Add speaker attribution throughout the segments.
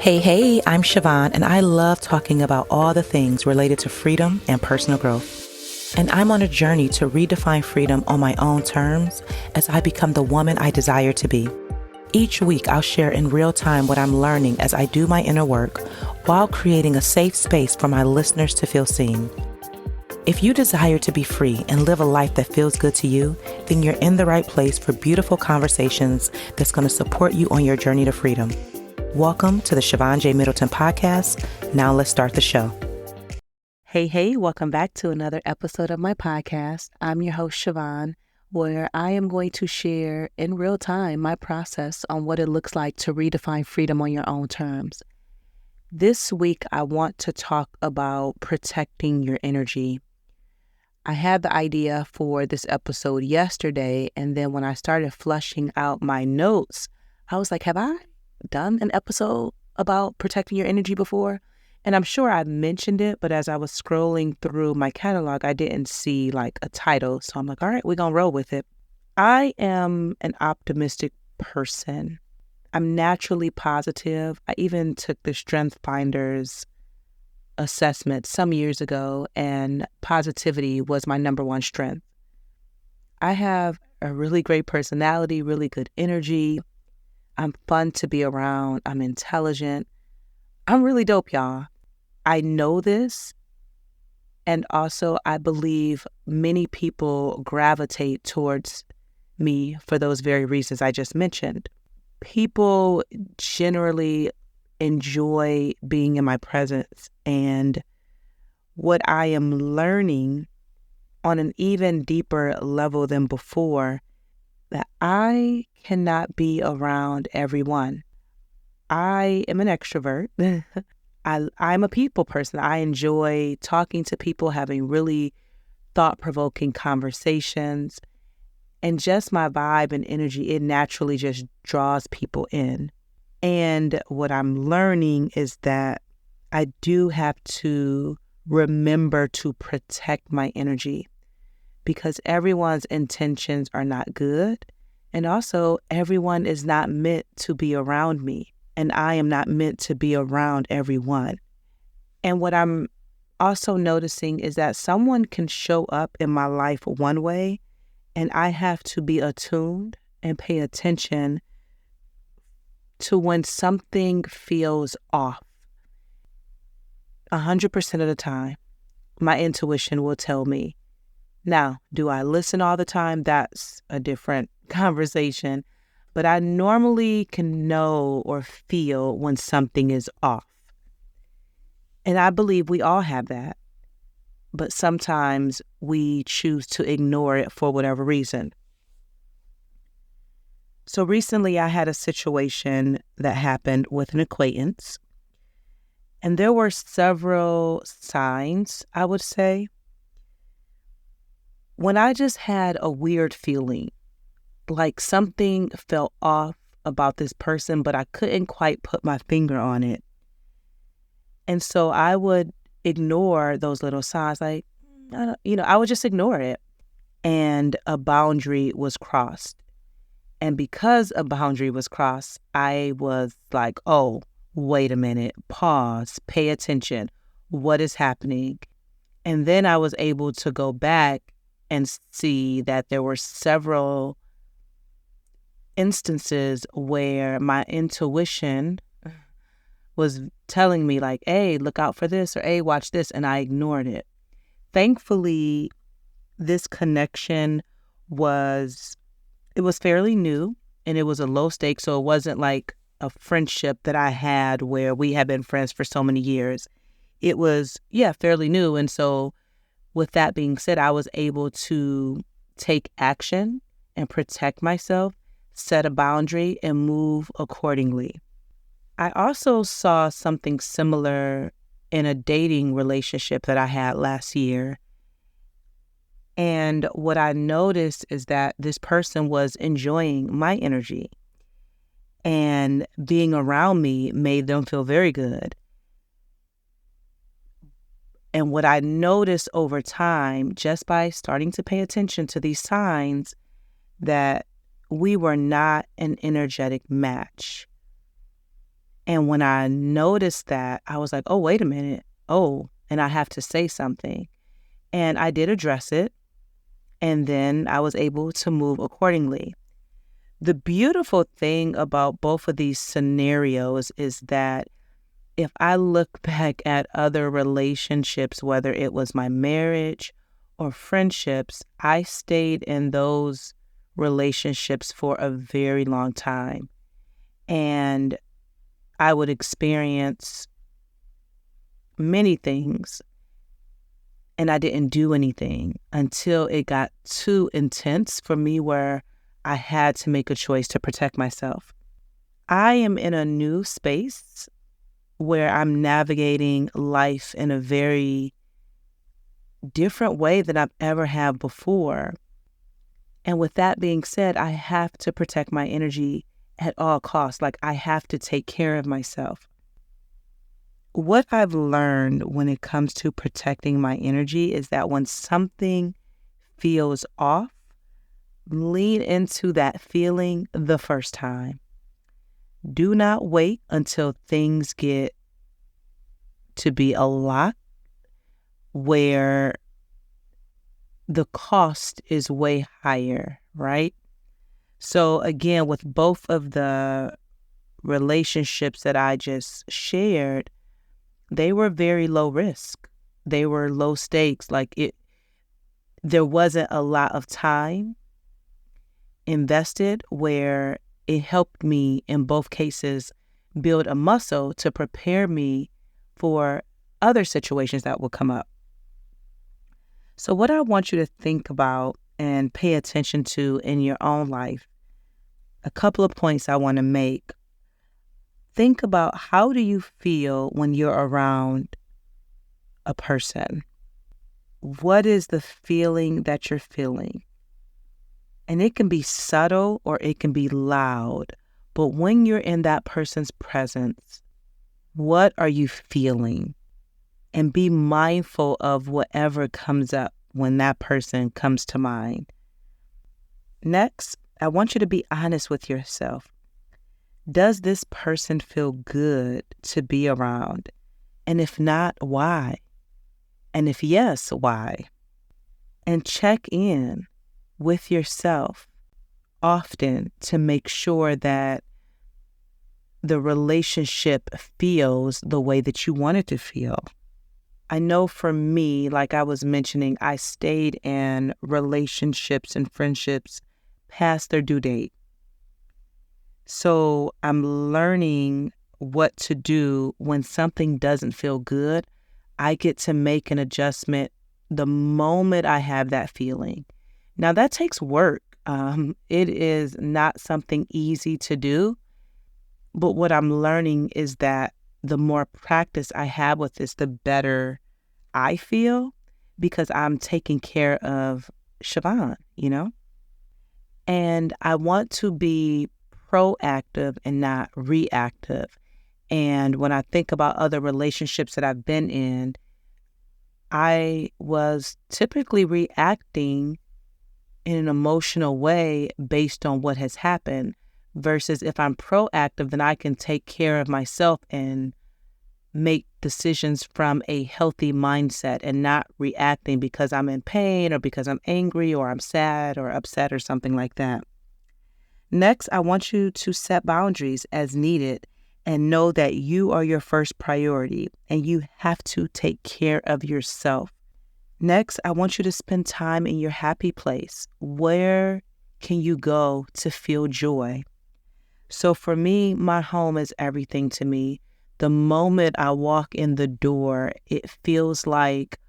Speaker 1: Hey, I'm Siobhan, and I love talking about all the things related to freedom and personal growth. And I'm on a journey to redefine freedom on my own terms as I become the woman I desire to be. Each week, I'll share in real time what I'm learning as I do my inner work while creating a safe space for my listeners to feel seen. If you desire to be free and live a life that feels good to you, then you're in the right place for beautiful conversations that's going to support you on your journey to freedom. Welcome to the Siobhan J. Middleton podcast. Now let's start the show. Hey, welcome back to another episode of my podcast. I'm your host, Siobhan, where I am going to share in real time my process on what it looks like to redefine freedom on your own terms. This week, I want to talk about protecting your energy. I had the idea for this episode yesterday, and then when I started flushing out my notes, I was like, have I done an episode about protecting your energy before? And I'm sure I mentioned it, but as I was scrolling through my catalog, I didn't see like a title. So I'm like, all right, we're going to roll with it. I am an optimistic person. I'm naturally positive. I even took the Strength Finders assessment some years ago, and positivity was my number one strength. I have a really great personality, really good energy. I'm fun to be around. I'm intelligent. I'm really dope, y'all. I know this. And also, I believe many people gravitate towards me for those very reasons I just mentioned. People generally enjoy being in my presence. And what I am learning on an even deeper level than before, that I cannot be around everyone. I am an extrovert. I'm a people person. I enjoy talking to people, having really thought-provoking conversations, and just my vibe and energy, it naturally just draws people in. And what I'm learning is that I do have to remember to protect my energy, because everyone's intentions are not good. And also, everyone is not meant to be around me. And I am not meant to be around everyone. And what I'm also noticing is that someone can show up in my life one way, and I have to be attuned and pay attention to when something feels off. 100% of the time, my intuition will tell me. Now, do I listen all the time? That's a different conversation. But I normally can know or feel when something is off. And I believe we all have that. But sometimes we choose to ignore it for whatever reason. So recently I had a situation that happened with an acquaintance. And there were several signs, I would say, when I just had a weird feeling, like something felt off about this person, but I couldn't quite put my finger on it. And so I would ignore those little signs, like, I would just ignore it. And a boundary was crossed. And because a boundary was crossed, I was like, oh, wait a minute, pause, pay attention. What is happening? And then I was able to go back and see that there were several instances where my intuition was telling me like, hey, look out for this, or hey, watch this, and I ignored it. Thankfully, this connection was fairly new, and it was a low stake, so it wasn't like a friendship that I had where we had been friends for so many years. It was, fairly new, and so with that being said, I was able to take action and protect myself, set a boundary, and move accordingly. I also saw something similar in a dating relationship that I had last year. And what I noticed is that this person was enjoying my energy, and being around me made them feel very good. And what I noticed over time, just by starting to pay attention to these signs, that we were not an energetic match. And when I noticed that, I was like, oh, wait a minute. Oh, and I have to say something. And I did address it. And then I was able to move accordingly. The beautiful thing about both of these scenarios is that if I look back at other relationships, whether it was my marriage or friendships, I stayed in those relationships for a very long time. And I would experience many things, and I didn't do anything until it got too intense for me where I had to make a choice to protect myself. I am in a new space where I'm navigating life in a very different way than I've ever had before. And with that being said, I have to protect my energy at all costs. Like, I have to take care of myself. What I've learned when it comes to protecting my energy is that when something feels off, lean into that feeling the first time. Do not wait until things get to be a lot where the cost is way higher, right? So again, with both of the relationships that I just shared, they were very low risk. They were low stakes. There wasn't a lot of time invested, where it helped me in both cases build a muscle to prepare me for other situations that will come up. So what I want you to think about and pay attention to in your own life, a couple of points I want to make. Think about, how do you feel when you're around a person? What is the feeling that you're feeling? And it can be subtle or it can be loud. But when you're in that person's presence, what are you feeling? And be mindful of whatever comes up when that person comes to mind. Next, I want you to be honest with yourself. Does this person feel good to be around? And if not, why? And if yes, why? And check in with yourself often to make sure that the relationship feels the way that you want it to feel. I know for me, like I was mentioning, I stayed in relationships and friendships past their due date. So I'm learning what to do when something doesn't feel good. I get to make an adjustment the moment I have that feeling. Now, that takes work. It is not something easy to do. But what I'm learning is that the more practice I have with this, the better I feel, because I'm taking care of Siobhan, And I want to be proactive and not reactive. And when I think about other relationships that I've been in, I was typically reacting in an emotional way based on what has happened, versus if I'm proactive, then I can take care of myself and make decisions from a healthy mindset and not reacting because I'm in pain or because I'm angry or I'm sad or upset or something like that. Next, I want you to set boundaries as needed and know that you are your first priority and you have to take care of yourself. Next, I want you to spend time in your happy place. Where can you go to feel joy? So for me, my home is everything to me. The moment I walk in the door, it feels like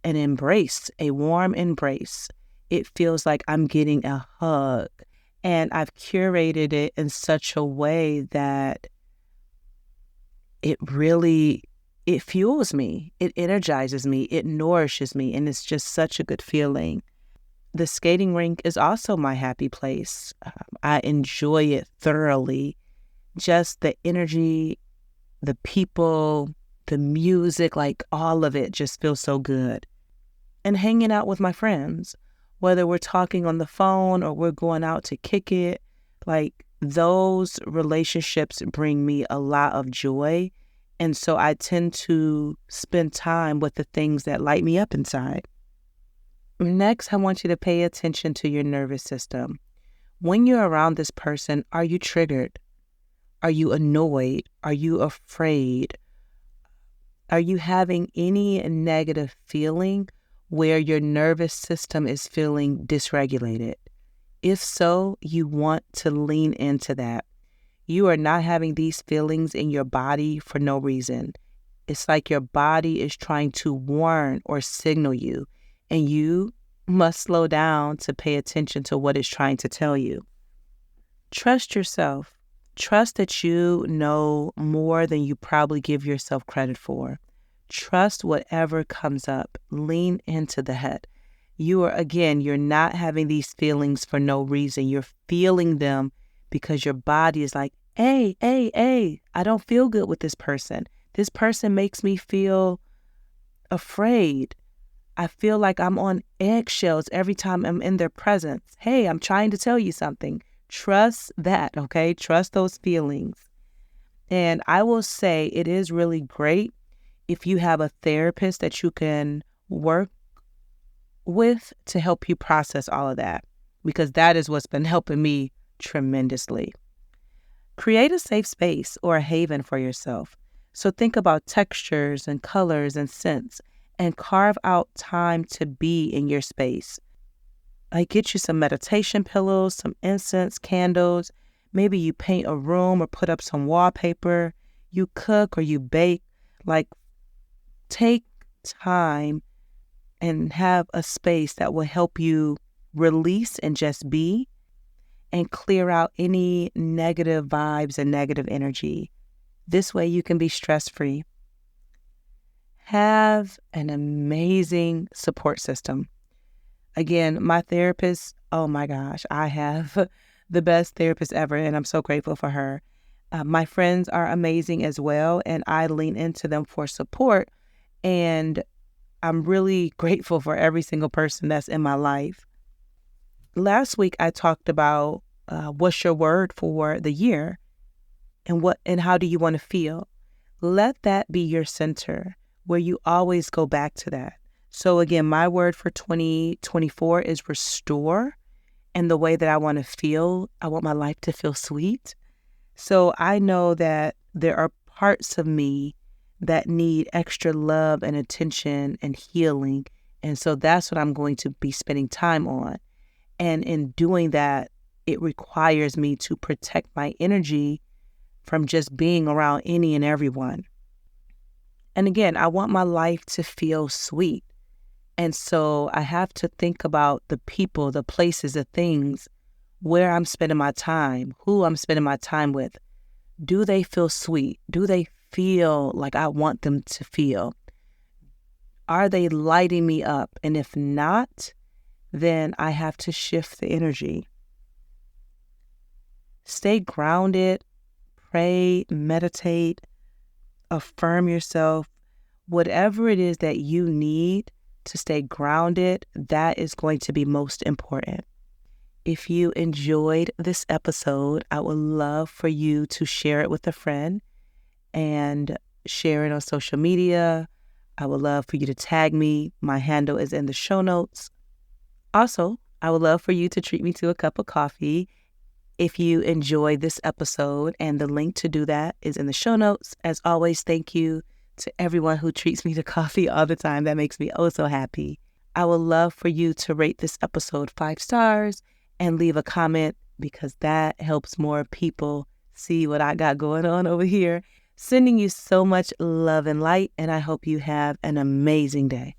Speaker 1: an embrace, a warm embrace. It feels like I'm getting a hug. And I've curated it in such a way that it fuels me. It energizes me. It nourishes me. And it's just such a good feeling. The skating rink is also my happy place. I enjoy it thoroughly. Just the energy, the people, the music, like all of it just feels so good. And hanging out with my friends, whether we're talking on the phone or we're going out to kick it, like those relationships bring me a lot of joy. And so I tend to spend time with the things that light me up inside. Next, I want you to pay attention to your nervous system. When you're around this person, are you triggered? Are you annoyed? Are you afraid? Are you having any negative feeling where your nervous system is feeling dysregulated? If so, you want to lean into that. You are not having these feelings in your body for no reason. It's like your body is trying to warn or signal you, and you must slow down to pay attention to what it's trying to tell you. Trust yourself. Trust that you know more than you probably give yourself credit for. Trust whatever comes up. Lean into that. You're not having these feelings for no reason. You're feeling them because your body is like, hey, I don't feel good with this person. This person makes me feel afraid. I feel like I'm on eggshells every time I'm in their presence. Hey, I'm trying to tell you something. Trust that, okay? Trust those feelings. And I will say it is really great if you have a therapist that you can work with to help you process all of that, because that is what's been helping me tremendously. Create a safe space or a haven for yourself. So think about textures and colors and scents and carve out time to be in your space. Like get you some meditation pillows, some incense, candles. Maybe you paint a room or put up some wallpaper. You cook or you bake. Like take time and have a space that will help you release and just be and clear out any negative vibes and negative energy. This way you can be stress-free. Have an amazing support system. Again, my therapist, oh my gosh, I have the best therapist ever, and I'm so grateful for her. My friends are amazing as well, and I lean into them for support, and I'm really grateful for every single person that's in my life. Last week, I talked about what's your word for the year and how do you want to feel? Let that be your center where you always go back to that. So again, my word for 2024 is restore. And the way that I want to feel, I want my life to feel sweet. So I know that there are parts of me that need extra love and attention and healing. And so that's what I'm going to be spending time on. And in doing that, it requires me to protect my energy from just being around any and everyone. And again, I want my life to feel sweet. And so I have to think about the people, the places, the things, where I'm spending my time, who I'm spending my time with. Do they feel sweet? Do they feel like I want them to feel? Are they lighting me up? And if not, then I have to shift the energy. Stay grounded, pray, meditate, affirm yourself. Whatever it is that you need to stay grounded, that is going to be most important. If you enjoyed this episode, I would love for you to share it with a friend and share it on social media. I would love for you to tag me. My handle is in the show notes. Also, I would love for you to treat me to a cup of coffee if you enjoyed this episode, and the link to do that is in the show notes. As always, thank you to everyone who treats me to coffee all the time. That makes me oh so happy. I would love for you to rate this episode 5 stars and leave a comment, because that helps more people see what I got going on over here. Sending you so much love and light, and I hope you have an amazing day.